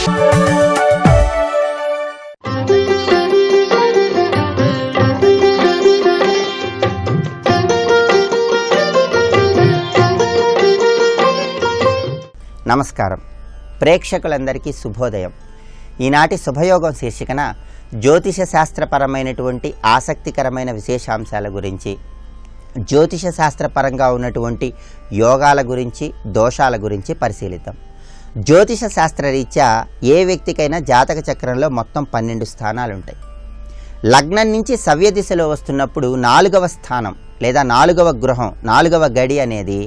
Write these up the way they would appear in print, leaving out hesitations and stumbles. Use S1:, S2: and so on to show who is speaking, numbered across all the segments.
S1: నమస్కారం. ప్రేక్షకులందరికీ శుభోదయం. ఈనాటి శుభయోగం శీర్షికన జ్యోతిష శాస్త్రపరమైనటువంటి ఆసక్తికరమైన విశేషాంశాల గురించి, జ్యోతిష శాస్త్రపరంగా ఉన్నటువంటి యోగాల గురించి, దోషాల గురించి పరిశీలిద్దాం. జ్యోతిష శాస్త్రరీత్యా ఏ వ్యక్తికైనా జాతక చక్రంలో మొత్తం 12 స్థానాలు ఉంటాయి. లగ్నం నుంచి సవ్య దిశలో వస్తున్నప్పుడు 4వ స్థానం లేదా 4వ గృహం, 4వ గడి అనేది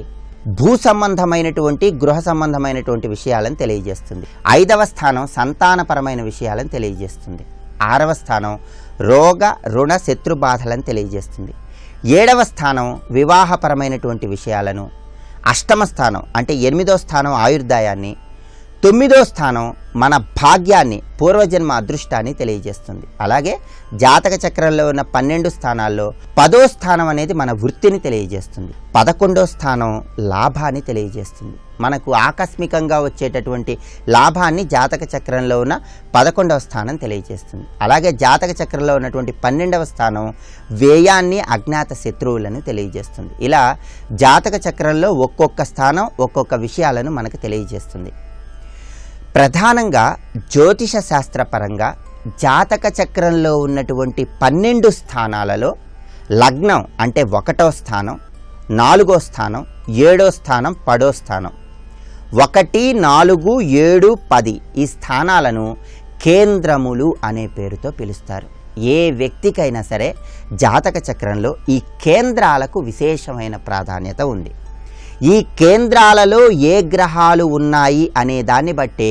S1: భూ సంబంధమైనటువంటి గృహ సంబంధమైనటువంటి విషయాలను తెలియజేస్తుంది. 5వ స్థానం సంతానపరమైన విషయాలను తెలియజేస్తుంది. 6వ స్థానం రోగ రుణ శత్రు బాధలను తెలియజేస్తుంది. 7వ స్థానం వివాహపరమైనటువంటి విషయాలను, 8వ స్థానం అంటే 8వ స్థానం ఆయుర్దాయాన్ని, 9వ స్థానం మన భాగ్యాన్ని, పూర్వజన్మ అదృష్టాన్ని తెలియజేస్తుంది. అలాగే జాతక చక్రంలో ఉన్న 12 స్థానాల్లో 10వ స్థానం అనేది మన వృత్తిని తెలియజేస్తుంది. 11వ స్థానం లాభాన్ని తెలియజేస్తుంది. మనకు ఆకస్మికంగా వచ్చేటటువంటి లాభాన్ని జాతక చక్రంలో ఉన్న 11వ స్థానం తెలియజేస్తుంది. అలాగే జాతక చక్రంలో ఉన్నటువంటి 12వ స్థానం వ్యయాన్ని, అజ్ఞాత శత్రువులను తెలియజేస్తుంది. ఇలా జాతక చక్రంలో ఒక్కొక్క స్థానం ఒక్కొక్క విషయాలను మనకు తెలియజేస్తుంది. ప్రధానంగా జ్యోతిష శాస్త్రపరంగా జాతక చక్రంలో ఉన్నటువంటి 12 స్థానాలలో లగ్నం అంటే 1వ స్థానం, 4వ స్థానం, 7వ స్థానం, 10వ స్థానం, 1, 4, 7, 10 ఈ స్థానాలను కేంద్రములు అనే పేరుతో పిలుస్తారు. ఏ వ్యక్తికైనా సరే జాతక చక్రంలో ఈ కేంద్రాలకు విశేషమైన ప్రాధాన్యత ఉంది. ఈ కేంద్రాలలో ఏ గ్రహాలు ఉన్నాయి అనే దాన్ని బట్టే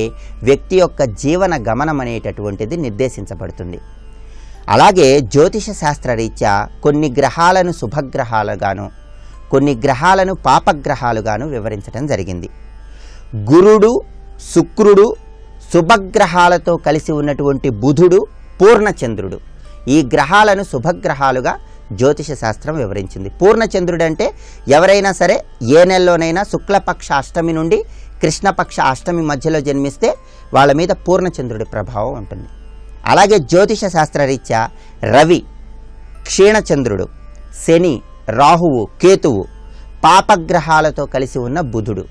S1: వ్యక్తి యొక్క జీవన గమనం అనేటటువంటిది నిర్దేశించబడుతుంది. అలాగే జ్యోతిష శాస్త్రరీత్యా కొన్ని గ్రహాలను శుభగ్రహాలుగాను, కొన్ని గ్రహాలను పాపగ్రహాలుగాను వివరించడం జరిగింది. గురుడు, శుక్రుడు, శుభగ్రహాలతో కలిసి ఉన్నటువంటి బుధుడు, పూర్ణచంద్రుడు ఈ గ్రహాలను శుభగ్రహాలుగా జ్యోతిష శాస్త్రం వివరించింది. పూర్ణచంద్రుడు అంటే ఎవరైనా సరే ఏ నెలలోనైనా శుక్లపక్ష అష్టమి నుండి కృష్ణపక్ష అష్టమి మధ్యలో జన్మిస్తే వాళ్ళ మీద పూర్ణచంద్రుడి ప్రభావం ఉంటుంది. అలాగే జ్యోతిష శాస్త్రరీత్యా రవి, క్షీణచంద్రుడు, శని, రాహువు, కేతువు పాపగ్రహాలతో కలిసి ఉన్న బుధుడు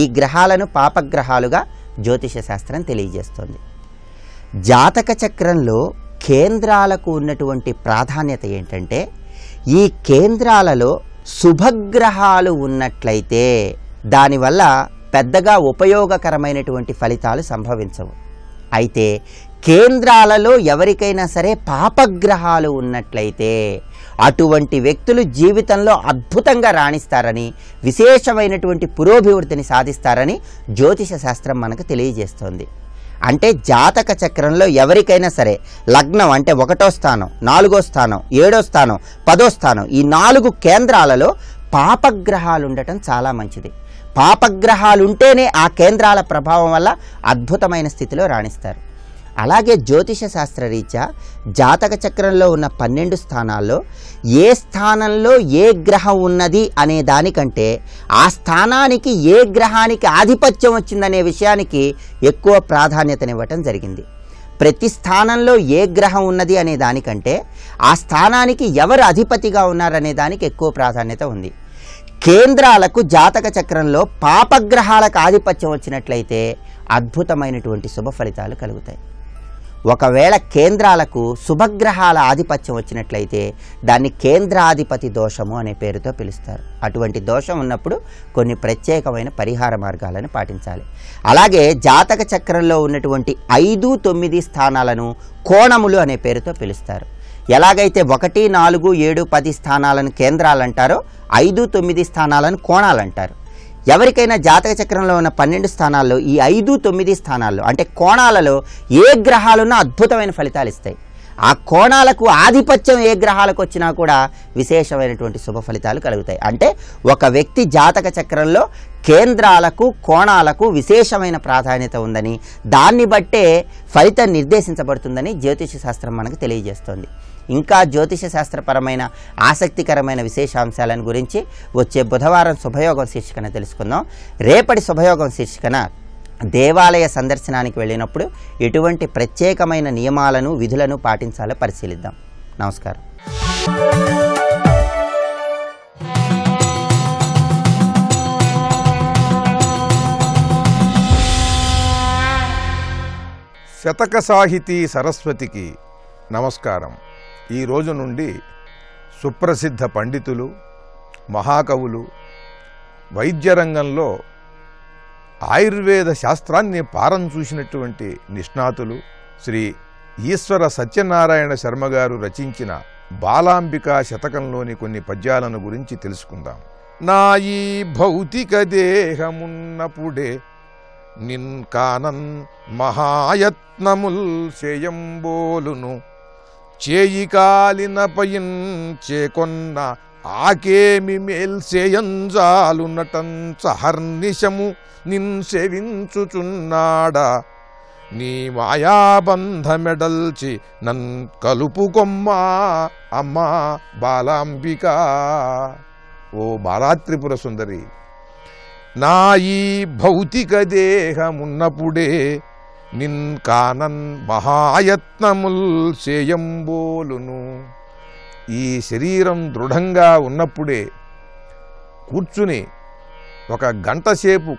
S1: ఈ గ్రహాలను పాపగ్రహాలుగా జ్యోతిష శాస్త్రం తెలియజేస్తుంది. జాతక చక్రంలో కేంద్రాలకు ఉన్నటువంటి ప్రాధాన్యత ఏంటంటే, ఈ కేంద్రాలలో శుభగ్రహాలు ఉన్నట్లయితే దానివల్ల పెద్దగా ఉపయోగకరమైనటువంటి ఫలితాలు సంభవించవు. అయితే కేంద్రాలలో ఎవరికైనా సరే పాపగ్రహాలు ఉన్నట్లయితే అటువంటి వ్యక్తులు జీవితంలో అద్భుతంగా రాణిస్తారని, విశేషమైనటువంటి పురోభివృద్ధిని సాధిస్తారని జ్యోతిష శాస్త్రం మనకు తెలియజేస్తోంది. అంటే జాతక చక్రంలో ఎవరికైనా సరే లగ్నం అంటే 1వ స్థానం, 4వ స్థానం, 7వ స్థానం, 10వ స్థానం ఈ 4 కేంద్రాలలో పాపగ్రహాలు ఉండటం చాలా మంచిది. పాపగ్రహాలు ఉంటేనే ఆ కేంద్రాల ప్రభావం వల్ల అద్భుతమైన స్థితిలో రాణిస్తారు. అలాగే జ్యోతిష శాస్త్రరీత్యా జాతక చక్రంలో ఉన్న 12 స్థానాల్లో ఏ స్థానంలో ఏ గ్రహం ఉన్నది అనే దానికంటే ఆ స్థానానికి ఏ గ్రహానికి ఆధిపత్యం వచ్చిందనే విషయానికి ఎక్కువ ప్రాధాన్యతనివ్వటం జరిగింది. ప్రతి స్థానంలో ఏ గ్రహం ఉన్నది అనే దానికంటే ఆ స్థానానికి ఎవరు అధిపతిగా ఉన్నారనే దానికి ఎక్కువ ప్రాధాన్యత ఉంది. కేంద్రాలకు జాతక చక్రంలో పాపగ్రహాలకు ఆధిపత్యం వచ్చినట్లయితే అద్భుతమైనటువంటి శుభ ఫలితాలు కలుగుతాయి. ఒకవేళ కేంద్రాలకు శుభగ్రహాల ఆధిపత్యం వచ్చినట్లయితే దాన్ని కేంద్రాధిపతి దోషము అనే పేరుతో పిలుస్తారు. అటువంటి దోషం ఉన్నప్పుడు కొన్ని ప్రత్యేకమైన పరిహార మార్గాలను పాటించాలి. అలాగే జాతక చక్రంలో ఉన్నటువంటి 5, 9 స్థానాలను కోణములు అనే పేరుతో పిలుస్తారు. ఎలాగైతే 1, 4, 7, 10 స్థానాలను కేంద్రాలు అంటారో 5, 9 స్థానాలను కోణాలు అంటారు. ఎవరికైనా జాతక చక్రంలో ఉన్న 12 స్థానాల్లో ఈ 5, 9 స్థానాల్లో అంటే కోణాలలో ఏ గ్రహాలున్నా అద్భుతమైన ఫలితాలు ఇస్తాయి. ఆ కోణాలకు ఆధిపత్యం ఏ గ్రహాలకు వచ్చినా కూడా విశేషమైనటువంటి శుభ ఫలితాలు కలుగుతాయి. అంటే ఒక వ్యక్తి జాతక చక్రంలో కేంద్రాలకు కోణాలకు విశేషమైన ప్రాధాన్యత ఉందని, దాన్ని బట్టే ఫలితం నిర్దేశించబడుతుందని జ్యోతిష శాస్త్రం మనకు తెలియజేస్తోంది. ఇంకా జ్యోతిష శాస్త్రపరమైన ఆసక్తికరమైన విశేషాంశాలను గురించి వచ్చే బుధవారం శుభయోగం శీర్షికన తెలుసుకుందాం. రేపటి శుభయోగం శీర్షికన దేవాలయ సందర్శనానికి వెళ్ళినప్పుడు ఎటువంటి ప్రత్యేకమైన నియమాలను విధులను పాటించాలో పరిశీలిద్దాం. నమస్కారం.
S2: శతక సాహితీ సరస్వతికి నమస్కారం. ఈ రోజు నుండి సుప్రసిద్ధ పండితులు, మహాకవులు, వైద్య రంగంలో ఆయుర్వేద శాస్త్రాన్ని పారం చూసినటువంటి నిష్ణాతులు శ్రీ ఈశ్వర సత్యనారాయణ శర్మ గారు రచించిన బాలాంబికా శతకంలోని కొన్ని పద్యాలను గురించి తెలుసుకుందాం. నా ఈ భౌతిక దేహమున్నప్పుడే నిన్ కానన్ మహాయత్నముల్ చేయంబోలును, చేయి కాలిన పయిన్ చేకొన్న ఆకేమి మేల్సేయంజాలునటం సహర్నిశము నిన్ సేవించుచున్నాడా, నీ మాయాబంధమెడల్చి నన్ కలుపుకొమ్మా అమ్మా బాలాంబికా. ఓ బాలాత్రిపుర సుందరి, నా ఈ భౌతిక దేహమున్నప్పుడే నిన్ కానన్ మహాయత్నముల్ చేయంబోలును. ఈ శరీరం దృఢంగా ఉన్నప్పుడే కూర్చుని ఒక గంట సేపు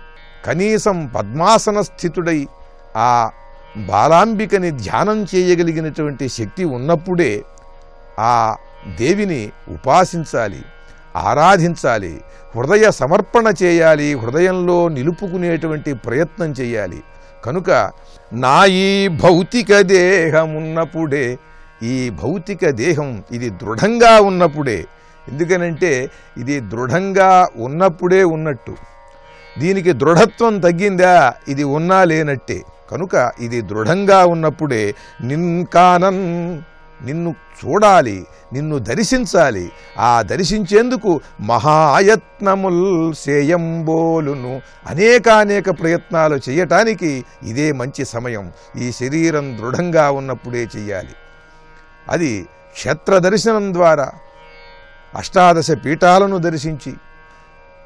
S2: కనీసం పద్మాసన స్థితుడై ఆ బాలాంబికని ధ్యానం చేయగలిగినటువంటి శక్తి ఉన్నప్పుడే ఆ దేవిని ఉపాసించాలి, ఆరాధించాలి, హృదయ సమర్పణ చేయాలి, హృదయంలో నిలుపుకునేటువంటి ప్రయత్నం చేయాలి. కనుక నా ఈ భౌతిక దేహమున్నప్పుడే, ఈ భౌతిక దేహం ఇది దృఢంగా ఉన్నప్పుడే, ఎందుకనంటే ఇది దృఢంగా ఉన్నప్పుడే ఉన్నట్టు, దీనికి దృఢత్వం తగ్గిందా ఇది ఉన్నా లేనట్టే. కనుక ఇది దృఢంగా ఉన్నప్పుడే నిన్కానన్, నిన్ను చూడాలి, నిన్ను దర్శించాలి. ఆ దర్శించేందుకు మహాయత్నముల్ సేయంబోలును, అనేకానేక ప్రయత్నాలు చేయటానికి ఇదే మంచి సమయం. ఈ శరీరం దృఢంగా ఉన్నప్పుడే చెయ్యాలి. అది క్షేత్ర దర్శనం ద్వారా అష్టాదశ పీఠాలను దర్శించి,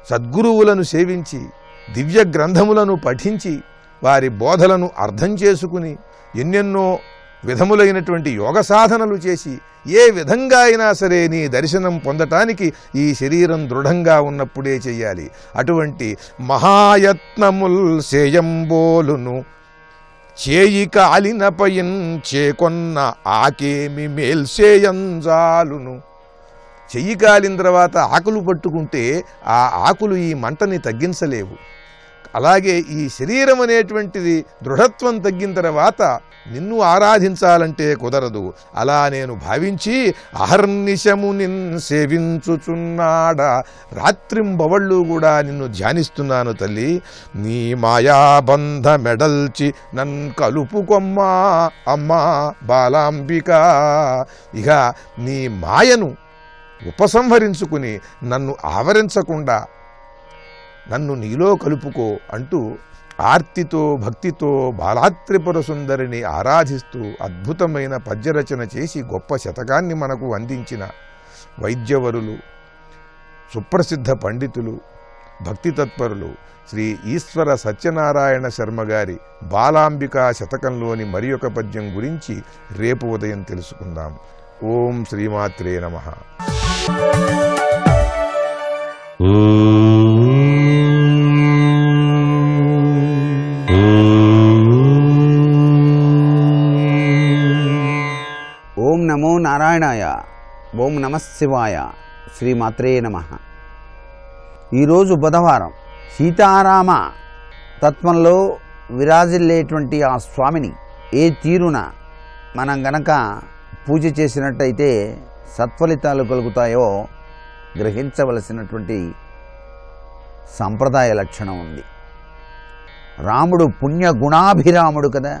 S2: సద్గురువులను సేవించి, దివ్య గ్రంథములను పఠించి, వారి బోధలను అర్థం చేసుకుని, ఎన్నెన్నో విధములైనటువంటి యోగ సాధనలు చేసి, ఏ విధంగా అయినా సరే నీ దర్శనం పొందటానికి ఈ శరీరం దృఢంగా ఉన్నప్పుడే చెయ్యాలి. అటువంటి మహాయత్నముల్ సేయంబోలును, చేయి కాలిన పయిన్ చేకొన్న ఆకేమి మేల్సేయంజాలును. చెయ్యి కాలిన తర్వాత ఆకులు పట్టుకుంటే ఆ ఆకులు ఈ మంటని తగ్గించలేవు. అలాగే ఈ శరీరం అనేటువంటిది దృఢత్వం తగ్గిన తర్వాత నిన్ను ఆరాధించాలంటే కుదరదు. అలా నేను భావించి అహర్నిశము నిన్ సేవించుచున్నాడా, రాత్రింబవళ్ళు కూడా నిన్ను ధ్యానిస్తున్నాను తల్లి. నీ మాయాబంధ మెడల్చి నన్ కలుపుకొమ్మా అమ్మా బాలాంబికా. ఇక నీ మాయను ఉపసంహరించుకుని నన్ను ఆవరించకుండా నన్ను నీలో కలుపుకో అంటూ ఆర్తితో భక్తితో బాలాత్రిపుర సుందరిని ఆరాధిస్తూ అద్భుతమైన పద్యరచన చేసి గొప్ప శతకాన్ని మనకు అందించిన వైద్యవరులు, సుప్రసిద్ధ పండితులు, భక్తి తత్పరులు శ్రీ ఈశ్వర సత్యనారాయణ శర్మ గారి బాలాంబికా శతకంలోని మరి ఒక పద్యం గురించి రేపు ఉదయం తెలుసుకుందాం. ఓం శ్రీమాత్రే నమః.
S3: ఓం నమో నారాయణాయ. ఓం నమః శివాయ. శ్రీమాత్రే నమః. ఈరోజు బుధవారం. సీతారామ తత్వంలో విరాజిల్లేటువంటి ఆ స్వామిని ఏ తీరున మనం గనక పూజ చేసినట్టయితే సత్ఫలితాలు కలుగుతాయో గ్రహించవలసినటువంటి సంప్రదాయ లక్షణం ఉంది. రాముడు పుణ్యగుణాభిరాముడు కదా.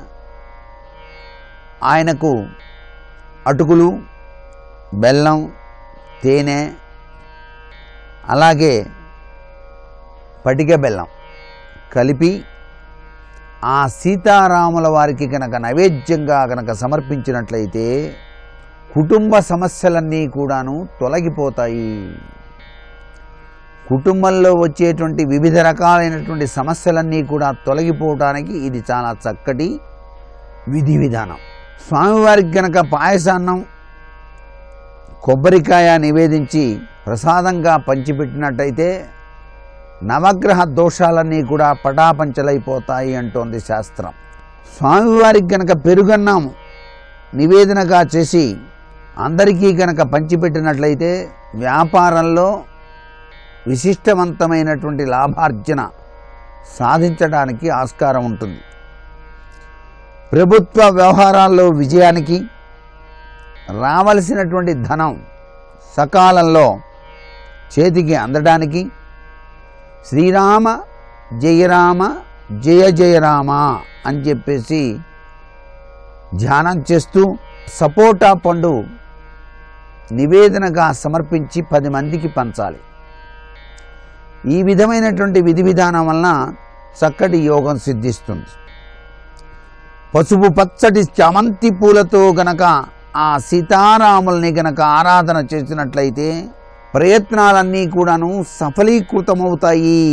S3: ఆయనకు అటుకులు, బెల్లం, తేనె, అలాగే పటిక బెల్లం కలిపి ఆ సీతారాముల వారికి కనుక నైవేద్యంగా కనుక సమర్పించినట్లయితే కుటుంబ సమస్యలన్నీ కూడాను తొలగిపోతాయి. కుటుంబంలో వచ్చేటువంటి వివిధ రకాలైనటువంటి సమస్యలన్నీ కూడా తొలగిపోవటానికి ఇది చాలా చక్కటి విధి విధానం. స్వామివారికి గనక పాయసాన్నం కొబ్బరికాయ నివేదించి ప్రసాదంగా పంచిపెట్టినట్టయితే నవగ్రహ దోషాలన్నీ కూడా పటాపంచలైపోతాయి అంటోంది శాస్త్రం. స్వామివారికి గనక పెరుగన్నం నివేదనగా చేసి అందరికీ గనక పంచిపెట్టినట్లయితే వ్యాపారంలో విశిష్టవంతమైనటువంటి లాభార్జన సాధించడానికి ఆస్కారం ఉంటుంది. ప్రభుత్వ వ్యవహారాల్లో విజయానికి రావలసినటువంటి ధనం సకాలంలో చేతికి అందడానికి శ్రీరామ జయరామ జయ జయరామ అని చెప్పేసి ధ్యానం చేస్తూ సపోటా పండు నివేదనగా సమర్పించి 10 మందికి పంచాలి. ఈ విధమైనటువంటి విధి విధానం వలన చక్కటి యోగం సిద్ధిస్తుంది. పసుపు పచ్చటి చామంతి పూలతో గనక ఆ సీతారాముల్ని గనక ఆరాధన చేసినట్లయితే ప్రయత్నాలన్నీ కూడాను సఫలీకృతమవుతాయి.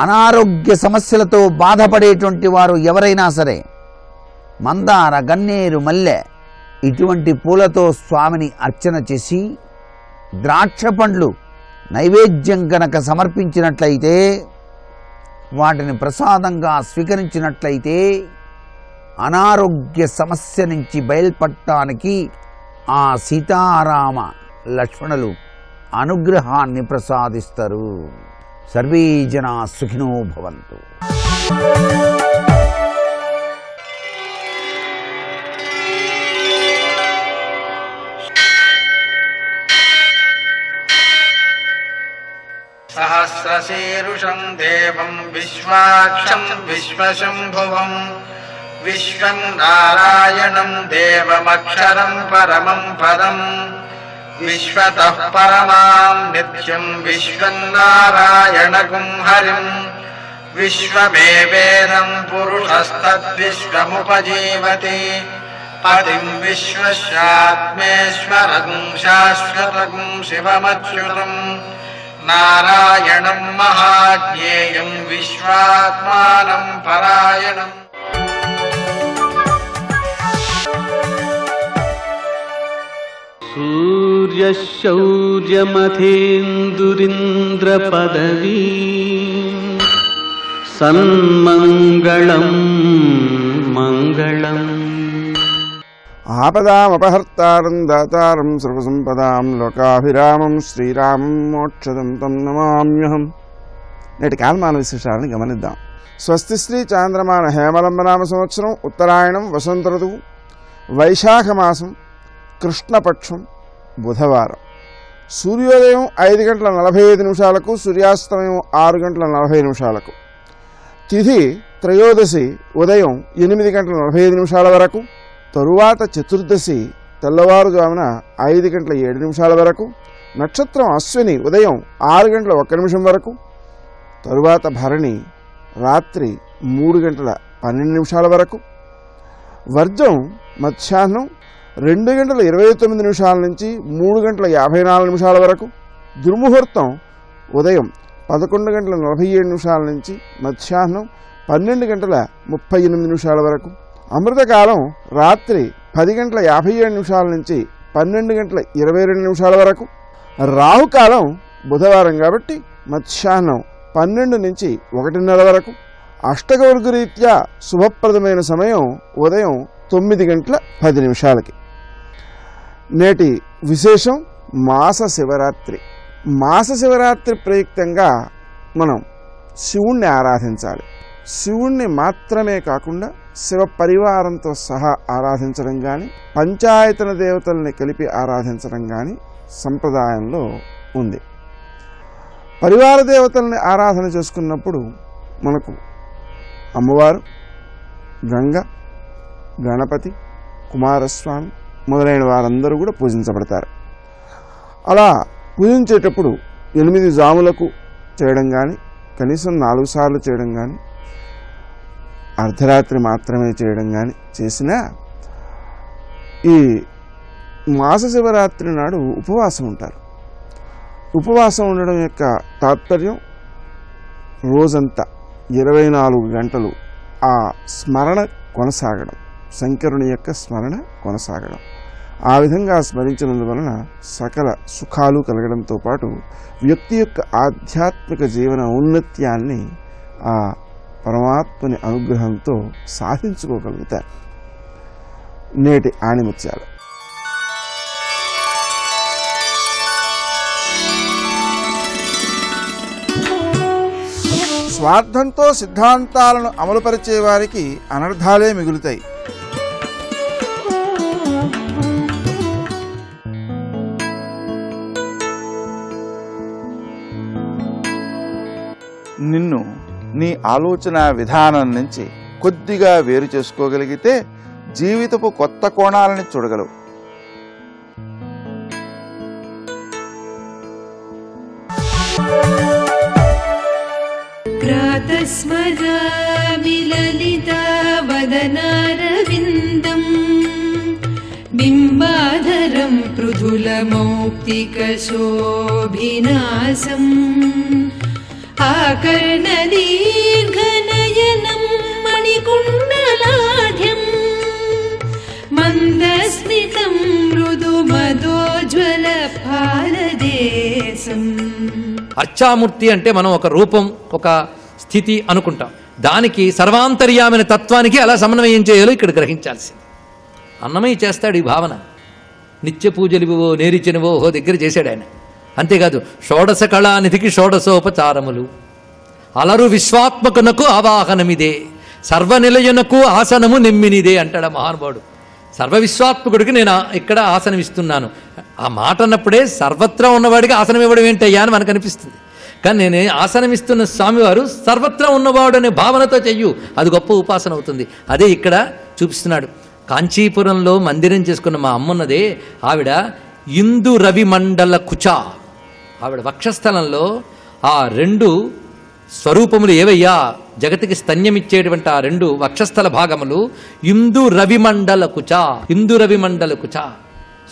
S3: అనారోగ్య సమస్యలతో బాధపడేటువంటి వారు ఎవరైనా సరే మందార, గన్నేరు, మల్లె ఇటువంటి పూలతో స్వామిని అర్చన చేసి ద్రాక్ష పండ్లు నైవేద్యం గనక సమర్పించినట్లయితే, వాటిని ప్రసాదంగా స్వీకరించినట్లయితే అనారోగ్య సమస్య నుంచి బయల్పడటానికి ఆ సీతారామ లక్ష్మణులు అనుగ్రహాన్ని ప్రసాదిస్తారు. సర్వే జనా సుఖినో భవంతు.
S4: సహస్రశీరుషం దేవం విశ్వాక్షం విశ్వశంభువం విశ్వం నారాయణం దేవమక్షరం పరమం పదం విశ్వతః పరమాం నిత్యం విశ్వం నారాయణగుం హరిం విశ్వమేవేదం పురుషస్తద్విశ్వముపజీవతి పదిం విశ్వస్యాత్మేశ్వరం శాశ్వతం శివమచ్యుతం నారాయణం మహాజ్ఞేయం విశ్వాత్మానం పరాయణం.
S5: సూర్యశౌర్యమథేందురింద్రపదవీ సన్మంగళం మంగళం.
S6: ఆపదామపహర్తారం దాతారం సర్వసంపదాం లోకాభిరామం శ్రీరామం మోక్షదం తం నమామ్యహం. నేటి కాలమాన విశేషాలను గమనిద్దాం. స్వస్తి శ్రీ చాంద్రమాన హేమలంబనామ సంవత్సరం ఉత్తరాయణం వసంత ఋతువు వైశాఖ మాసం కృష్ణపక్షం బుధవారం. సూర్యోదయం 5:45 సూర్యాస్తమయం 6:40 తిథి త్రయోదశి ఉదయం 8:45 వరకు. తరువాత చతుర్దశి తెల్లవారుజామున 5:07 వరకు. నక్షత్రం అశ్విని ఉదయం 6:01 వరకు. తరువాత భరణి రాత్రి 3:12 వరకు. వర్జం మధ్యాహ్నం 2:29 నుంచి 3:54 వరకు. దుర్ముహూర్తం ఉదయం 11:47 నుంచి మధ్యాహ్నం 12:38 వరకు. అమృతకాలం రాత్రి 10:57 నుంచి 12:22 వరకు. రాహుకాలం బుధవారం కాబట్టి మధ్యాహ్నం 12 నుంచి 1:30 వరకు. అష్టకవర్గరీత్యా శుభప్రదమైన సమయం ఉదయం 9:10. నేటి విశేషం మాస శివరాత్రి. మాస శివరాత్రి ప్రయుక్తంగా మనం శివుణ్ణి ఆరాధించాలి. శివుణ్ణి మాత్రమే కాకుండా శివ పరివారంతో సహా ఆరాధించడం కానీ, పంచాయతన దేవతల్ని కలిపి ఆరాధించడం కానీ సంప్రదాయంలో ఉంది. పరివార దేవతల్ని ఆరాధన చేసుకున్నప్పుడు మనకు అమ్మవారు, గంగ, గణపతి, కుమారస్వామి మొదలైన వారందరూ కూడా పూజించబడతారు. అలా పూజించేటప్పుడు 8 జాములకు చేయడం కానీ, కనీసం 4 సార్లు చేయడం కానీ, అర్ధరాత్రి మాత్రమే చేయడం కానీ చేసినా ఈ మాస శివరాత్రి నాడు ఉపవాసం ఉంటారు. ఉపవాసం ఉండడం యొక్క తాత్పర్యం రోజంతా 24 గంటలు ఆ స్మరణ కొనసాగడం, శంకరుని యొక్క స్మరణ కొనసాగడం. ఆ విధంగా స్మరించినందువలన సకల సుఖాలు కలగడంతో పాటు వ్యక్తి యొక్క ఆధ్యాత్మిక జీవన ఔన్నత్యాన్ని ఆ పరమాత్మని అనుగ్రహంతో సాధించుకోగలుగుతారు. నేటి ఆణిముత్యాలు. స్వార్థంతో సిద్ధాంతాలను అమలుపరిచే వారికి అనర్థాలే మిగులుతాయి. నిన్ను నీ ఆలోచన విధానం నుంచి కొద్దిగా వేరు చేసుకోగలిగితే జీవితపు కొత్త కోణాలని చూడగలవు.
S7: ప్రాతస్మరామి లలితావదనారవిందం బింబాధరం పృథులమౌక్తికశోభినాసం ఆకర్ణదీర్ఘనయనం మణికుండలాఢ్యం మందస్మితం మృదుమదోజ్వల ఫాలదేశం.
S8: అర్చామూర్తి అంటే మనం ఒక రూపం, ఒక స్థితి అనుకుంటాం. దానికి సర్వాంతర్యామైన తత్వానికి అలా సమన్వయం చేయాలో ఇక్కడ గ్రహించాల్సింది. అన్నమయ్య చేస్తాడు ఈ భావన. నిత్య పూజలువో నేరిచినవో ఓ దగ్గర చేశాడు ఆయన. అంతేకాదు షోడశ కళానిధికి షోడశోపచారములు, అలరు విశ్వాత్మకునకు ఆవాహనమిదే, సర్వనిలయునకు ఆసనము నెమ్మినిదే అంటాడు మహానుభావుడు. సర్వవిశ్వాత్మకుడికి నేను ఇక్కడ ఆసనం ఇస్తున్నాను. ఆ మాట అన్నప్పుడే సర్వత్రా ఉన్నవాడికి ఆసనం ఇవ్వడం ఏంటయ్యా అని మనకు అనిపిస్తుంది. కానీ నేను ఆసనం ఇస్తున్న స్వామివారు సర్వత్రా ఉన్నవాడు అనే భావనతో చెయ్యు, అది గొప్ప ఉపాసన అవుతుంది. అదే ఇక్కడ చూపిస్తున్నాడు. కాంచీపురంలో మందిరం చేసుకున్న మా అమ్మన్నదే, ఆవిడ ఇందు రవి మండల కుచ, ఆవిడ వక్షస్థలంలో ఆ 2 స్వరూపములు ఏవయ్యా, జగతికి స్తన్యమిచ్చేటువంటి ఆ 2 వక్షస్థల భాగములు ఇందు రవిమండల కుచ. ఇందు రవిమండల కుచ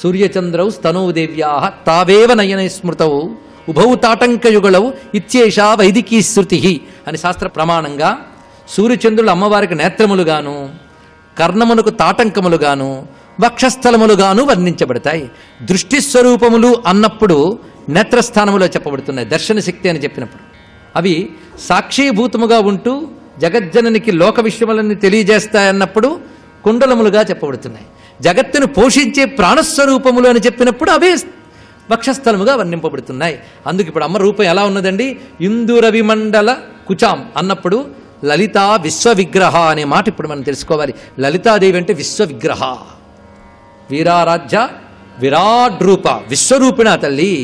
S8: సూర్యచంద్రౌ స్తనౌ దేవ్యా తావేవ నయన స్మృతౌ ఉభౌ తాటంకయుగళౌ ఇత్యేషా వైదికీ శృతి అని శాస్త్ర ప్రమాణంగా సూర్యచంద్రులు అమ్మవారికి నేత్రములుగాను, కర్ణమునకు తాటంకములుగాను, వక్షస్థలములుగాను వర్ణించబడతాయి. దృష్టి స్వరూపములు అన్నప్పుడు నేత్రస్థానములో చెప్పబడుతున్నాయి. దర్శన శక్తి అని చెప్పినప్పుడు అవి సాక్షీభూతముగా ఉంటూ జగజ్జననికి లోక విషయములన్నీ తెలియజేస్తాయన్నప్పుడు కుండలములుగా చెప్పబడుతున్నాయి. జగత్తును పోషించే ప్రాణస్వరూపములు అని చెప్పినప్పుడు అవే వక్షస్థలముగా వర్ణింపబడుతున్నాయి. అందుకు ఇప్పుడు అమ్మ రూపం ఎలా ఉన్నదండి? ఇందురవిమండల కుచాం అన్నప్పుడు లలితా విశ్వవిగ్రహ అనే మాట ఇప్పుడు మనం తెలుసుకోవాలి. లలితాదేవి అంటే విశ్వవిగ్రహ, వీరారాధ్య విరాట్ రూప, విశ్వరూపిణ తల్లి.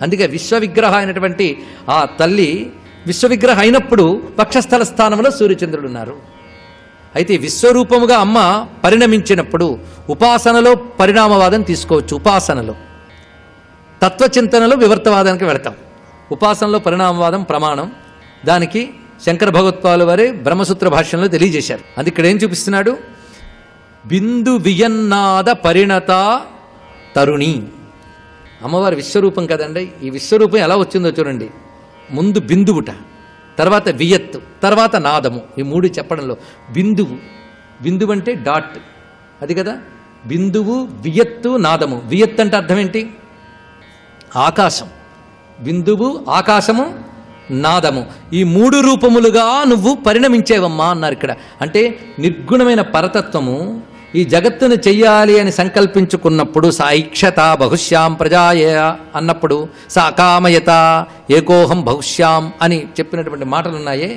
S8: అందుకే విశ్వవిగ్రహ అయినటువంటి ఆ తల్లి విశ్వవిగ్రహ అయినప్పుడు వక్షస్థల స్థానంలో సూర్యచంద్రుడు ఉన్నారు. అయితే విశ్వరూపముగా అమ్మ పరిణమించినప్పుడు ఉపాసనలో పరిణామవాదం తీసుకోవచ్చు. ఉపాసనలో తత్వచింతనలో వివర్తవాదానికి వెళతాం. ఉపాసనలో పరిణామవాదం ప్రమాణం. దానికి శంకర భగవత్పాదుల వారే బ్రహ్మసూత్ర భాష్యంలో తెలియజేశారు. అది ఇక్కడ ఏం చూపిస్తున్నాడు? బిందు వియన్నాద పరిణత తరుణి. అమ్మవారి విశ్వరూపం కదండి. ఈ విశ్వరూపం ఎలా వచ్చిందో చూడండి. ముందు బిందువుట, తర్వాత వియత్తు, తర్వాత నాదము. ఈ 3 చెప్పడంలో బిందువు, బిందువు అంటే డాట్, అది కదా బిందువు, వియత్తు, నాదము. వియత్తు అంటే అర్థం ఏంటి? ఆకాశం. బిందువు, ఆకాశము, నాదము. ఈ 3 రూపములుగా నువ్వు పరిణమించేవమ్మా అన్నారు ఇక్కడ. అంటే నిర్గుణమైన పరతత్వము ఈ జగత్తును చెయ్యాలి అని సంకల్పించుకున్నప్పుడు సాయిక్షత బహుశ్యాం ప్రజాయ అన్నప్పుడు సాకామయత ఏకోహం బహుశ్యాం అని చెప్పినటువంటి మాటలున్నాయే,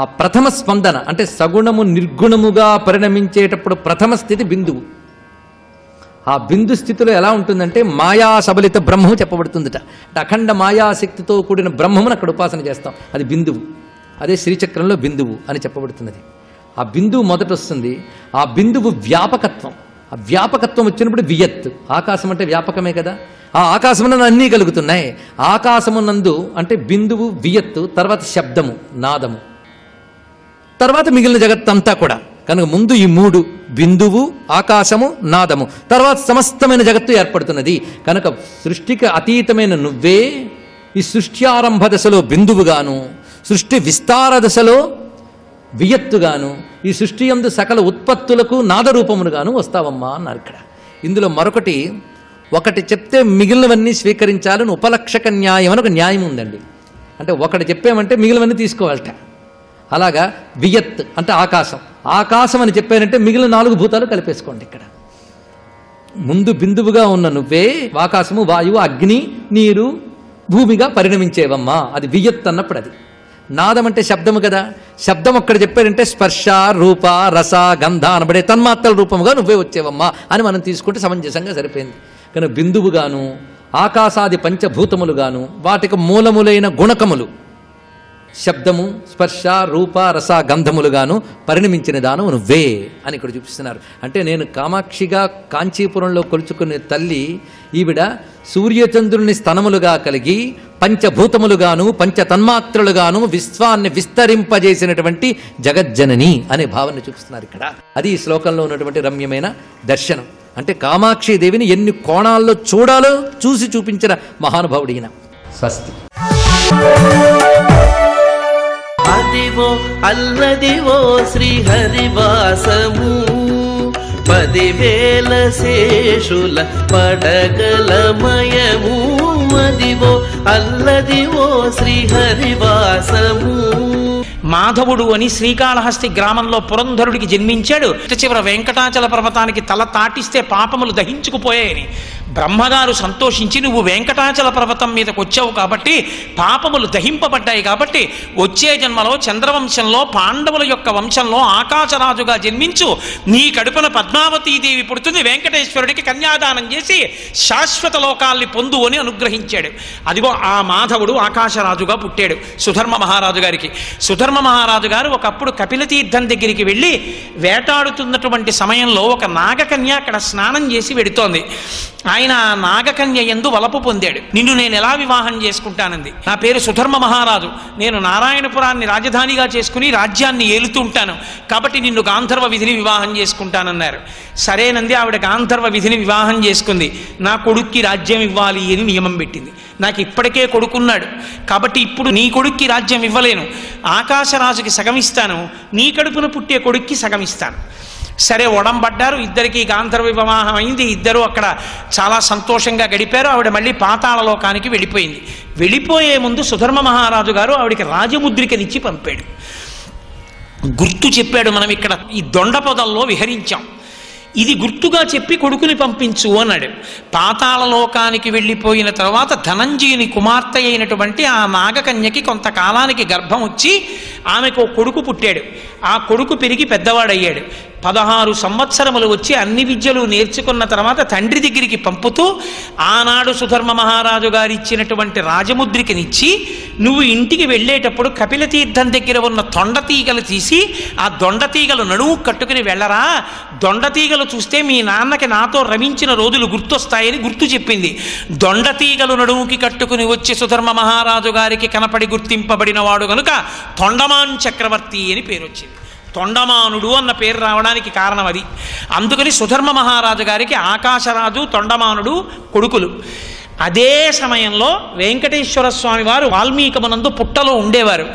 S8: ఆ ప్రథమ స్పందన అంటే సగుణము నిర్గుణముగా పరిణమించేటప్పుడు ప్రథమ స్థితి బిందువు. ఆ బిందు స్థితిలో ఎలా ఉంటుందంటే మాయా సబలిత బ్రహ్మము చెప్పబడుతుందట. అంటే అఖండ మాయాశక్తితో కూడిన బ్రహ్మమును అక్కడ ఉపాసన చేస్తాం. అది బిందువు. అదే శ్రీచక్రంలో బిందువు అని చెప్పబడుతున్నది. ఆ బిందువు మొదట వస్తుంది. ఆ బిందువు వ్యాపకత్వం. ఆ వ్యాపకత్వం వచ్చినప్పుడు వియత్. ఆకాశం అంటే వ్యాపకమే కదా. ఆ ఆకాశమునందు అన్నీ కలుగుతున్నాయి. ఆకాశమునందు అంటే బిందువు, వియత్తు, తర్వాత శబ్దము, నాదము, తర్వాత మిగిలిన జగత్తంతా కూడా. కనుక ముందు ఈ 3 బిందువు, ఆకాశము, నాదము, తర్వాత సమస్తమైన జగత్తు ఏర్పడుతున్నది. కనుక సృష్టికి అతీతమైన నువ్వే ఈ సృష్టి ఆరంభ దశలో బిందువుగాను, సృష్టి విస్తార దశలో వియత్తుగాను, ఈ సృష్టి యందు సకల ఉత్పత్తులకు నాదరూపమునుగాను వస్తావమ్మా అన్నారు ఇక్కడ. ఇందులో మరొకటి, ఒకటి చెప్తే మిగిలినవన్నీ స్వీకరించాలని ఉపలక్షక న్యాయం అని ఒక న్యాయం ఉందండి. అంటే ఒకటి చెప్పామంటే మిగిలినవన్నీ తీసుకోవాలట. అలాగా వియత్ అంటే ఆకాశం, ఆకాశం అని చెప్పానంటే మిగిలిన 4 భూతాలు కలిపేసుకోండి. ఇక్కడ ముందు బిందువుగా ఉన్న నువ్వే ఆకాశము, వాయువు, అగ్ని, నీరు, భూమిగా పరిణమించేవమ్మా. అది వియత్ అన్నప్పుడు. అది నాదం అంటే శబ్దము కదా. శబ్దం ఒక్కడ చెప్పారంటే స్పర్శ, రూప, రస, గంధ అనబడే తన్మాత్రల రూపముగా నువ్వే వచ్చేవమ్మా అని మనం తీసుకుంటే సమంజసంగా సరిపోయింది. కానీ బిందువుగాను, ఆకాశాది పంచభూతములుగాను, వాటికి మూలములైన గుణకములు శబ్దము, స్పర్శ, రూప, రస, గంధములుగాను పరిణమించిన దానం నువ్వే అని ఇక్కడ చూపిస్తున్నారు. అంటే నేను కామాక్షిగా కాంచీపురంలో కొలుచుకునే తల్లి ఈవిడ సూర్యచంద్రుని స్తనములుగా కలిగి పంచభూతములుగాను పంచతన్మాత్రలుగాను విశ్వాన్ని విస్తరింపజేసినటువంటి జగజ్జనని అనే భావన చూపిస్తున్నారు ఇక్కడ. అది ఈ శ్లోకంలో ఉన్నటువంటి రమ్యమైన దర్శనం. అంటే కామాక్షిదేవిని ఎన్ని కోణాల్లో చూడాలో చూసి చూపించిన మహానుభావుడు ఈయన. స్వస్తి.
S5: అదివో అల్లదివో శ్రీహరివాసము, 10,000 శేషుల పడగలమయము. అదివో అల్లదివో శ్రీహరివాసము.
S9: మాధవుడు అని శ్రీకాళహస్తి గ్రామంలో పురంధరుడికి జన్మించాడు. చివర వెంకటాచల పర్వతానికి తల తాటిస్తే పాపములు దహించుకుపోయాయని బ్రహ్మగారు సంతోషించి, నువ్వు వెంకటాచల పర్వతం మీదకి వచ్చావు కాబట్టి పాపములు దహింపబడ్డాయి కాబట్టి వచ్చే జన్మలో చంద్రవంశంలో పాండవుల యొక్క వంశంలో ఆకాశరాజుగా జన్మించు, నీ కడుపున పద్మావతీదేవి పుడుతుంది, వెంకటేశ్వరుడికి కన్యాదానం చేసి శాశ్వత లోకాల్ని పొందు అని అనుగ్రహించాడు. అదిగో ఆ మాధవుడు ఆకాశరాజుగా పుట్టాడు సుధర్మ మహారాజు గారికి. సుధర్మ మహారాజు గారు ఒకప్పుడు కపిలతీర్థం దగ్గరికి వెళ్ళి వేటాడుతున్నటువంటి సమయంలో ఒక నాగకన్య అక్కడ స్నానం చేసి వెడుతోంది. ఆయన నాగకన్య యందు వలపు పొందాడు. నిన్ను నేను ఎలా వివాహం చేసుకుంటానంది. నా పేరు సుధర్మ మహారాజు, నేను నారాయణపురాన్ని రాజధానిగా చేసుకుని రాజ్యాన్ని ఏలుతూ ఉంటాను, కాబట్టి నిన్ను గాంధర్వ విధిని వివాహం చేసుకుంటానన్నారు. సరేనంది. ఆవిడ గాంధర్వ విధిని వివాహం చేసుకుంది. నా కొడుక్కి రాజ్యం ఇవ్వాలి అని నియమం పెట్టింది. నాకు ఇప్పటికే కొడుకున్నాడు కాబట్టి ఇప్పుడు నీ కొడుక్కి రాజ్యం ఇవ్వలేను, ఆకాశరాజుకి సగం ఇస్తాను, నీ కడుపున పుట్టే కొడుక్కి సగం ఇస్తాను. సరే ఒడంబడ్డారు. ఇద్దరికి గాంధర్వ వివాహం అయింది. ఇద్దరు అక్కడ చాలా సంతోషంగా గడిపారు. ఆవిడ మళ్ళీ పాతాళలోకానికి వెళ్ళిపోయింది. వెళ్ళిపోయే ముందు సుధర్మ మహారాజు గారు ఆవిడకి రాజముద్రికనిచ్చి పంపాడు. గుర్తు చెప్పాడు. మనం ఇక్కడ ఈ దొండ పొదల్లో విహరించాం, ఇది గుర్తుగా చెప్పి కొడుకుని పంపించు అన్నాడు. పాతాళలోకానికి వెళ్ళిపోయిన తర్వాత ధనంజయుని కుమార్తె అయినటువంటి ఆ నాగకన్యకి కొంతకాలానికి గర్భం వచ్చి ఆమెకు కొడుకు పుట్టాడు. ఆ కొడుకు పెరిగి పెద్దవాడయ్యాడు. 16 సంవత్సరములు వచ్చి అన్ని విద్యలు నేర్చుకున్న తర్వాత తండ్రి దగ్గరికి పంపుతూ ఆనాడు సుధర్మ మహారాజు గారు ఇచ్చినటువంటి రాజముద్రికనిచ్చి, నువ్వు ఇంటికి వెళ్ళేటప్పుడు కపిలతీర్థం దగ్గర ఉన్న దొండతీగలు తీసి ఆ దొండతీగలు నడుము కట్టుకుని వెళ్ళరా, దొండతీగలు చూస్తే మీ నాన్నకి నాతో రమించిన రోజులు గుర్తొస్తాయని గుర్తు చెప్పింది. దొండతీగలు నడుముకి కట్టుకుని వచ్చి సుధర్మ మహారాజు గారికి కనపడి గుర్తింపబడిన వాడు కనుక తొండమాన్ చక్రవర్తి అని పేరు వచ్చింది. తొండమానుడు అన్న పేరు రావడానికి కారణం అది. అందుకని సుధర్మ మహారాజు గారికి ఆకాశరాజు, తొండమానుడు కొడుకులు. అదే సమయంలో వెంకటేశ్వర స్వామి వారు వాల్మీకమునందు పుట్టలో ఉండేవారు.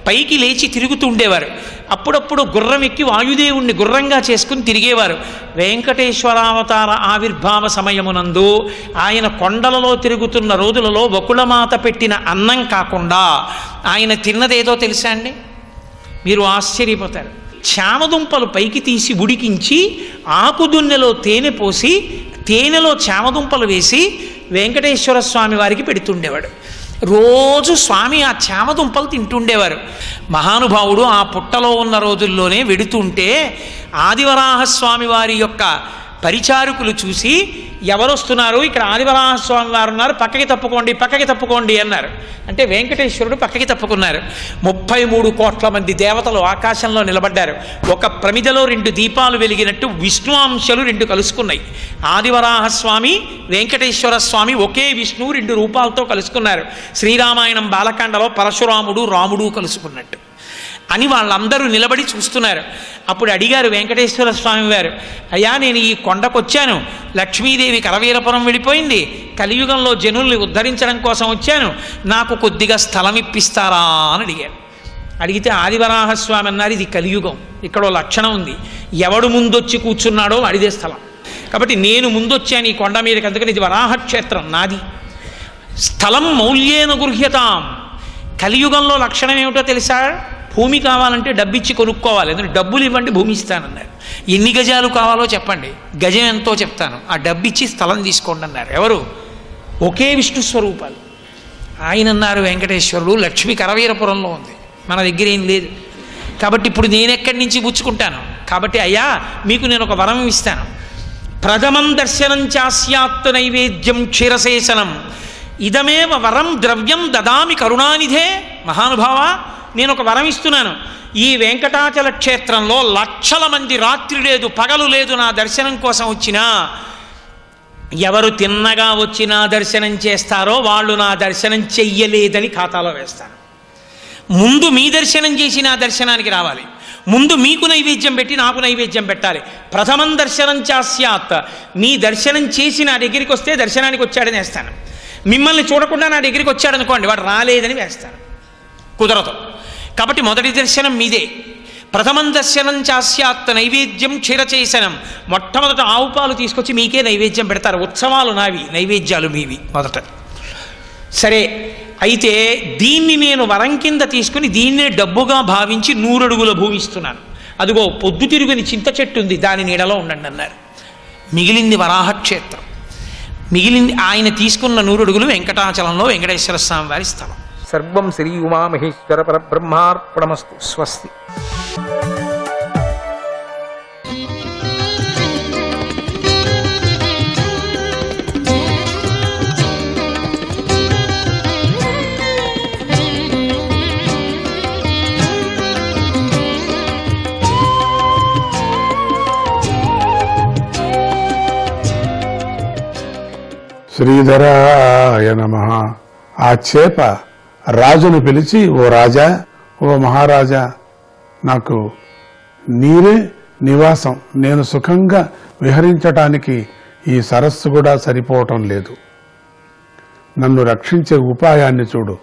S9: పైకి లేచి తిరుగుతూ ఉండేవారు. అప్పుడప్పుడు గుర్రం ఎక్కి వాయుదేవుణ్ణి గుర్రంగా చేసుకుని తిరిగేవారు. వెంకటేశ్వరావతార ఆవిర్భావ సమయమునందు ఆయన కొండలలో తిరుగుతున్న రోజులలో వకుళమాత పెట్టిన అన్నం కాకుండా ఆయన తిన్నదేదో తెలుసా అండి? మీరు ఆశ్చర్యపోతారు. చామదుంపలు పైకి తీసి ఉడికించి ఆకుదున్నెలో తేనె పోసి తేనెలో చామదుంపలు వేసి వెంకటేశ్వర స్వామి వారికి పెడుతుండేవాడు. రోజు స్వామి ఆ చామదుంపలు తింటుండేవారు. మహానుభావుడు ఆ పుట్టలో ఉన్న రోజుల్లోనే వెడుతుంటే ఆదివరాహస్వామి వారి యొక్క పరిచారకులు చూసి, ఎవరొస్తున్నారు, ఇక్కడ ఆదివరాహస్వామి వారు ఉన్నారు, పక్కకి తప్పుకోండి పక్కకి తప్పుకోండి అన్నారు. అంటే వెంకటేశ్వరుడు పక్కకి తప్పుకున్నారు. 33 కోట్ల మంది దేవతలు ఆకాశంలో నిలబడ్డారు. ఒక ప్రమిదలో 2 దీపాలు వెలిగినట్టు విష్ణు అంశాలు 2 కలుసుకున్నాయి. ఆదివరాహస్వామి, వెంకటేశ్వర స్వామి ఒకే విష్ణువు 2 రూపాలతో కలుసుకున్నారు. శ్రీరామాయణం బాలకాండలో పరశురాముడు రాముడు కలుసుకున్నట్టు అని వాళ్ళందరూ నిలబడి చూస్తున్నారు. అప్పుడు అడిగారు వెంకటేశ్వర స్వామి వారు, అయ్యా నేను ఈ కొండకొచ్చాను, లక్ష్మీదేవి కరవీరపురం వెళ్ళిపోయింది, కలియుగంలో జనుల్ని ఉద్ధరించడం కోసం వచ్చాను, నాకు కొద్దిగా స్థలం ఇప్పిస్తారా అని అడిగాడు. అడిగితే ఆదివరాహస్వామి అన్నారు, ఇది కలియుగం, ఇక్కడ లక్షణం ఉంది, ఎవడు ముందొచ్చి కూర్చున్నాడో వాడిదే స్థలం. కాబట్టి నేను ముందొచ్చాను ఈ కొండ మీదకి, అందుకని ఇది వరాహక్షేత్రం నాది. స్థలం మౌల్యేన గృహ్యతాం. కలియుగంలో లక్షణం ఏమిటో తెలుసా? భూమి కావాలంటే డబ్బిచ్చి కొనుక్కోవాలి, ఎందుకంటే డబ్బులు ఇవ్వండి భూమి ఇస్తానన్నారు. ఎన్ని గజాలు కావాలో చెప్పండి, గజం ఎంతో చెప్తాను, ఆ డబ్బిచ్చి స్థలం తీసుకోండి అన్నారు. ఎవరు? ఒకే విష్ణు స్వరూపాలు. ఆయన అన్నారు, వెంకటేశ్వరుడు లక్ష్మి కరవీరపురంలో ఉంది, మన దగ్గర ఏం లేదు, కాబట్టి ఇప్పుడు నేను ఎక్కడి నుంచి పుచ్చుకుంటాను? కాబట్టి అయ్యా మీకు నేను ఒక వరం ఇస్తాను. ప్రథమం దర్శనం చాస్యాత్ నైవేద్యం క్షీరశేషనం ఇదమేవ వరం ద్రవ్యం దదామి కరుణానిధే. మహానుభావ, నేను ఒక వరం ఇస్తున్నాను. ఈ వెంకటాచల క్షేత్రంలో లక్షల మంది రాత్రి లేదు పగలు లేదు నా దర్శనం కోసం వచ్చినా, ఎవరు తిన్నగా వచ్చి నా దర్శనం చేస్తారో వాళ్ళు నా దర్శనం చెయ్యలేదని ఖాతాలో వేస్తాను. ముందు మీ దర్శనం చేసి నా దర్శనానికి రావాలి, ముందు మీకు నైవేద్యం పెట్టి నాకు నైవేద్యం పెట్టాలి. ప్రథమం దర్శనం చాస్యాత్, మీ దర్శనం చేసి నా దగ్గరికి వస్తే దర్శనానికి వచ్చాడని వేస్తాను. మిమ్మల్ని చూడకుండా నా దగ్గరికి వచ్చాడనుకోండి, వాడు రాలేదని వేస్తాను, కుదరదు. కాబట్టి మొదటి దర్శనం మీదే. ప్రథమం దర్శనం చాస్యాత్ నైవేద్యం క్షీరచేసనం. మొట్టమొదట ఆవు పాలు తీసుకొచ్చి మీకే నైవేద్యం పెడతారు. ఉత్సవాలు నావి, నైవేద్యాలు మీవి మొదట. సరే, అయితే దీన్ని నేను వరం కింద తీసుకుని దీన్నే డబ్బుగా భావించి 100 అడుగుల భూమి ఇస్తున్నాను. అదిగో పొద్దుతిరుగుని చింత చెట్టు ఉంది, దాని నీడలో ఉండండి అన్నారు. మిగిలింది వరాహక్షేత్రం. మిగిలింది ఆయన తీసుకున్న 100 అడుగులు వెంకటాచలంలో వెంకటేశ్వర స్వామి వారి స్థలం.
S10: సర్వం శ్రీ ఉమామహేశ్వర పరబ్రహ్మార్పణమస్తు. స్వస్తి.
S11: శ్రీధరాయ నమః. ఆ చేప రాజును పిలిచి, ఓ రాజా, ఓ మహారాజా, నాకు నీరే నివాసం, నేను సుఖంగా విహరించటానికి ఈ సరస్సు కూడా సరిపోవటం లేదు, నన్ను రక్షించే ఉపాయాన్ని చూడు,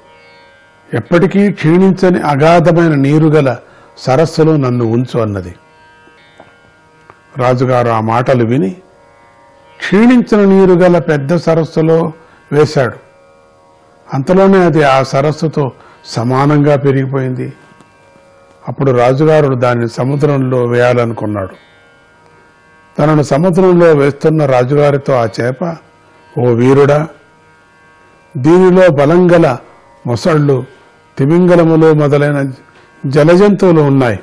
S11: ఎప్పటికీ క్షీణించని అగాధమైన నీరు గల సరస్సులో నన్ను ఉంచు అన్నది. రాజుగారు ఆ మాటలు విని క్షీణించిన నీరు గల పెద్ద సరస్సులో వేశాడు. అంతలోనే అది ఆ సరస్సుతో సమానంగా పెరిగిపోయింది. అప్పుడు రాజుగారు దాన్ని సముద్రంలో వేయాలనుకున్నాడు. తనను సముద్రంలో వేస్తున్న రాజుగారితో ఆ చేప, ఓ వీరుడా, దీనిలో బలంగల మొసళ్ళు, తిమింగలములు మొదలైన జలజంతువులు ఉన్నాయి,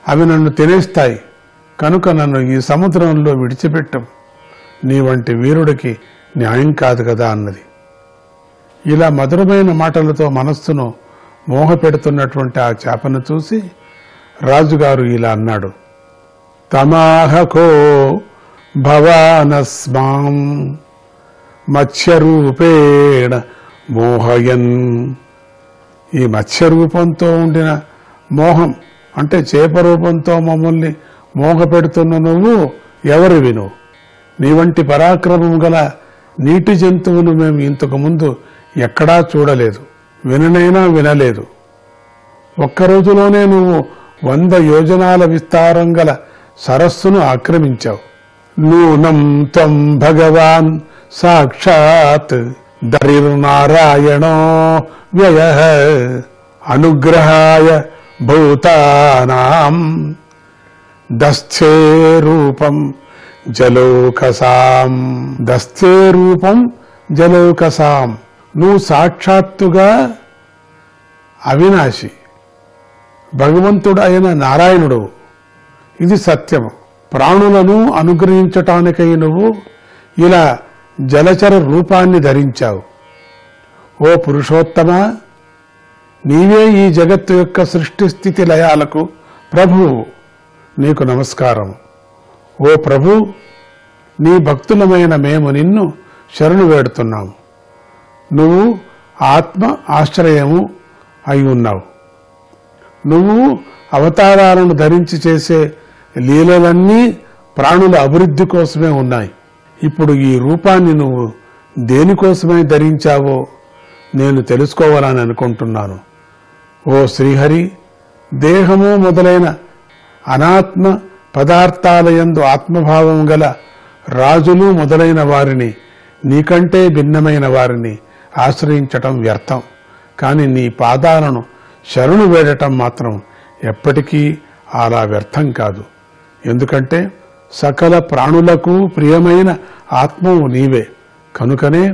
S11: అవి నన్ను తినేస్తాయి, కనుక నన్ను ఈ సముద్రంలో విడిచిపెట్టం, నీ వంటి వీరుడికి న్యాయం కాదు కదా అన్నది. ఇలా మధురమైన మాటలతో మనస్సును మోహపెడుతున్నటువంటి ఆ చేపను చూసి రాజుగారు ఇలా అన్నాడు, తమాహకో భవానస్మాం మత్స్యరూపేణ మోహయన్. ఈ మత్స్యరూపంతో ఉండిన మోహం అంటే చేప రూపంతో మమ్మల్ని మోహపెడుతున్న నువ్వు ఎవరివి? నువ్వు నీ వంటి పరాక్రమం గల నీటి జంతువును మేము ఇంతకు ముందు ఎక్కడా చూడలేదు, విననైనా వినలేదు. ఒక్క రోజులోనే నువ్వు 100 యోజనాల విస్తారం గల సరస్సును ఆక్రమించావు. నూనం త్వం భగవాన్ సాక్షాత్ దరిర్నారాయణో వ్యయః అనుగ్రహాయ భూతానాం దస్థే రూపం జలౌకసాం. దస్థే రూపం జలౌకసాం. నువ్వు సాక్షాత్తుగా అవినాశి, భగవంతుడు అయిన నారాయణుడు. ఇది సత్యము. ప్రాణులను అనుగ్రహించటానికై నువ్వు ఇలా జలచర రూపాన్ని ధరించావు. ఓ పురుషోత్తమ, నీవే ఈ జగత్తు యొక్క సృష్టి స్థితి లయాలకు ప్రభువు, నీకు నమస్కారం. ఓ ప్రభు, నీ భక్తులమైన మేము నిన్ను శరణు వేడుతున్నాము. నువ్వు ఆత్మ ఆశ్రయము అయి ఉన్నావు. నువ్వు అవతారాలను ధరించి చేసే లీలలన్నీ ప్రాణుల అభివృద్ధి కోసమే ఉన్నాయి. ఇప్పుడు ఈ రూపాన్ని నువ్వు దేనికోసమై ధరించావో నేను తెలుసుకోవాలని అనుకుంటున్నాను. ఓ శ్రీహరి, దేహము మొదలైన అనాత్మ పదార్థాలయందు ఆత్మభావం గల రాజులు మొదలైన వారిని, నీకంటే భిన్నమైన వారిని ఆశ్రయించటం వ్యర్థం. కానీ నీ పాదాలను శరణు వేడటం మాత్రం ఎప్పటికీ అలా వ్యర్థం కాదు. ఎందుకంటే సకల ప్రాణులకు ప్రియమైన ఆత్మవు నీవే. కనుకనే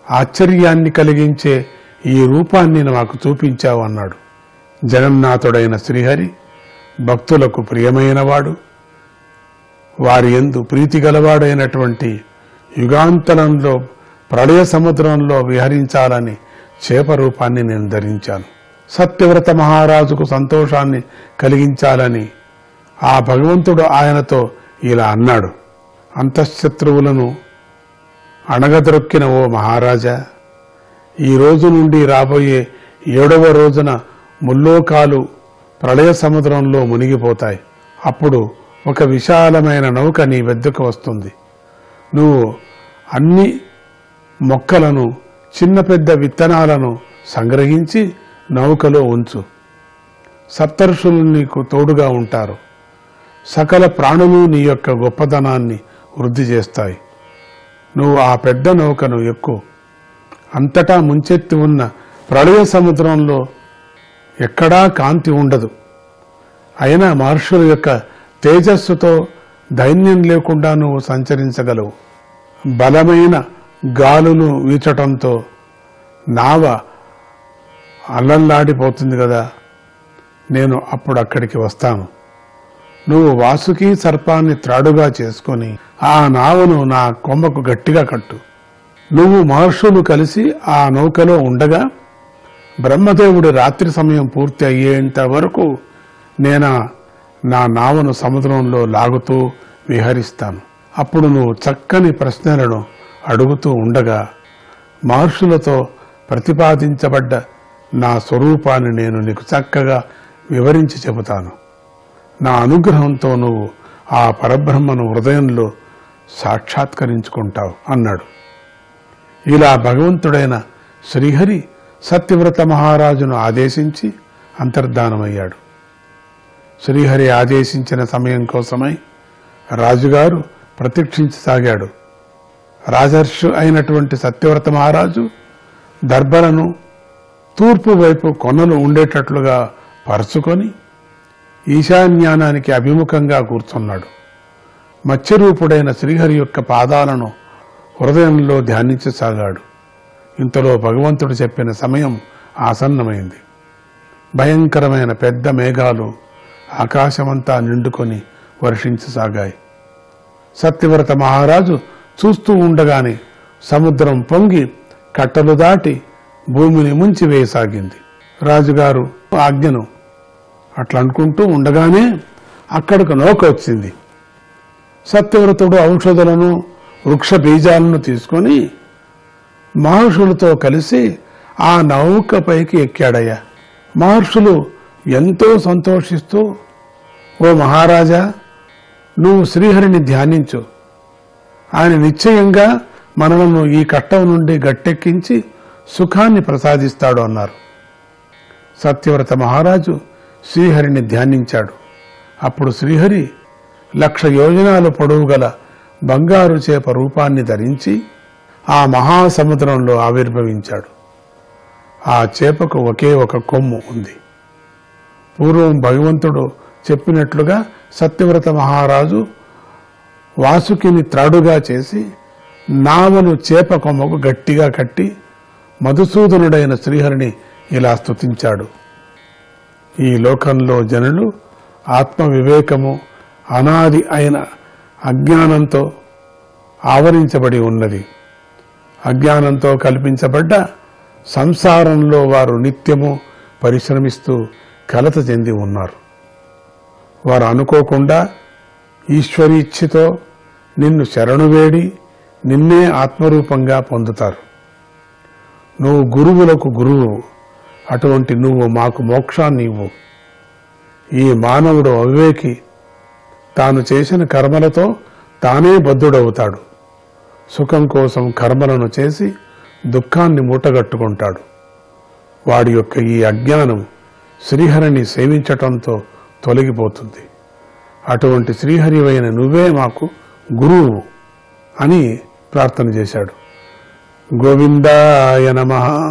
S11: ఆశ్చర్యాన్ని కలిగించే ఈ రూపాన్ని నాకు చూపించావు అన్నాడు. జగన్నాథుడైన శ్రీహరి భక్తులకు ప్రియమైనవాడు, వారి యందు ప్రీతి గలవాడైనటువంటి యుగాంతరంలో ప్రళయ సముద్రంలో విహరించాలని చేప రూపాన్ని నేను ధరించాను. సత్యవ్రత మహారాజుకు సంతోషాన్ని కలిగించాలని ఆ భగవంతుడు ఆయనతో ఇలా అన్నాడు. అంతఃశత్రువులను అణగదొక్కిన ఓ మహారాజా, ఈ రోజు నుండి రాబోయే 7వ రోజున ముల్లోకాలు ప్రళయ సముద్రంలో మునిగిపోతాయి. అప్పుడు ఒక విశాలమైన నౌక నీ వద్దకు వస్తుంది. నువ్వు అన్ని మొక్కలను, చిన్న పెద్ద విత్తనాలను సంగ్రహించి నౌకలో ఉంచు. సప్తర్షులు నీకు తోడుగా ఉంటారు. సకల ప్రాణులు నీ యొక్క గొప్పతనాన్ని వృద్ధి చేస్తాయి. నువ్వు ఆ పెద్ద నౌకను ఎక్కు. అంతటా ముంచెత్తి ఉన్న ప్రళయ సముద్రంలో ఎక్కడా కాంతి ఉండదు. అయినా మహర్షుల యొక్క తేజస్సుతో దైన్యం లేకుండా నువ్వు సంచరించగలవు. బలమైన గాలులు వీచటంతో నావ అల్లల్లాడిపోతుంది కదా. నేను అప్పుడు అక్కడికి వస్తాను. నువ్వు వాసుకి సర్పాన్ని త్రాడుగా చేసుకొని ఆ నావను నా కొమ్మకు గట్టిగా కట్టు. నువ్వు మహర్షులు కలిసి ఆ నౌకలో ఉండగా బ్రహ్మదేవుడి రాత్రి సమయం పూర్తి అయ్యేంత వరకు నేను నా నావను సముద్రంలో లాగుతూ విహరిస్తాను. అప్పుడు నువ్వు చక్కని ప్రశ్నలను అడుగుతూ ఉండగా మహర్షులతో ప్రతిపాదించబడ్డ నా స్వరూపాన్ని నేను నీకు చక్కగా వివరించి చెబుతాను. నా అనుగ్రహంతో నువ్వు ఆ పరబ్రహ్మను హృదయంలో సాక్షాత్కరించుకుంటావు అన్నాడు. ఇలా భగవంతుడైన శ్రీహరి సత్యవ్రత మహారాజును ఆదేశించి అంతర్ధానమయ్యాడు. శ్రీహరి ఆదేశించిన సమయం కోసమై రాజుగారు ప్రతీక్షించసాగాడు. రాజర్షి అయినటువంటి సత్యవ్రత మహారాజు దర్భలను తూర్పు వైపు కొనలు ఉండేటట్లుగా పరుచుకొని ఈశాన్యానానికి అభిముఖంగా కూర్చున్నాడు. మత్స్యరూపుడైన శ్రీహరి యొక్క పాదాలను హృదయంలో ధ్యానించసాగాడు. ఇంతలో భగవంతుడు చెప్పిన సమయం ఆసన్నమైంది. భయంకరమైన పెద్ద మేఘాలు ఆకాశమంతా నిండుకొని వర్షించసాగాయి. సత్యవ్రత మహారాజు చూస్తూ ఉండగానే సముద్రం పొంగి కట్టలు దాటి భూమిని ముంచి వేయసాగింది. రాజుగారు ఆజ్ఞను అట్లా అనుకుంటూ ఉండగానే అక్కడికి నౌక వచ్చింది. సత్యవ్రతుడు ఔషధులను, వృక్ష బీజాలను తీసుకొని మహర్షులతో కలిసి ఆ నౌకపైకి ఎక్కాడయ్యా. మహర్షులు ఎంతో సంతోషిస్తూ, ఓ మహారాజా, నువ్వు శ్రీహరిని ధ్యానించు, ఆయన నిశ్చయంగా మనలను ఈ కట్టం నుండి గట్టెక్కించి సుఖాన్ని ప్రసాదిస్తాడు అన్నారు. సత్యవ్రత మహారాజు శ్రీహరిని ధ్యానించాడు. అప్పుడు శ్రీహరి 1,00,000 యోజనాలు పొడవు గల బంగారు చేప రూపాన్ని ధరించి ఆ మహాసముద్రంలో ఆవిర్భవించాడు. ఆ చేపకు ఒకే ఒక కొమ్ము ఉంది. పూర్వం భగవంతుడు చెప్పినట్లుగా సత్యవ్రత మహారాజు వాసుకిని త్రాడుగా చేసి నావను చేప కొమ్మకు గట్టిగా కట్టి మధుసూదనుడైన శ్రీహరిని ఇలా స్తుతించాడు. ఈ లోకంలో జనులు ఆత్మ వివేకము అనాది అయిన అజ్ఞానంతో ఆవరించబడి ఉన్నది. అజ్ఞానంతో కల్పించబడ్డ సంసారంలో వారు నిత్యము పరిశ్రమిస్తూ కలత చెంది ఉన్నారు. వారు అనుకోకుండా ఈశ్వరీచ్ఛతో నిన్ను శరణు వేడి నిన్నే ఆత్మరూపంగా పొందుతారు. నువ్వు గురువులకు గురువు, అటువంటి నువ్వు మాకు మోక్షాన్ని ఇవ్వు. ఈ మానవుడు అవివేకి తాను చేసిన కర్మలతో తానే బద్ధుడవుతాడు. సుఖం కోసం కర్మలను చేసి దుఃఖాన్ని మూటగట్టుకుంటాడు. వాడి యొక్క ఈ అజ్ఞానం శ్రీహరిని సేవించటంతో తొలగిపోతుంది. అటువంటి శ్రీహరివైన నువ్వే మాకు గురువు అని ప్రార్థన చేశాడు. గోవిందాయ నమః.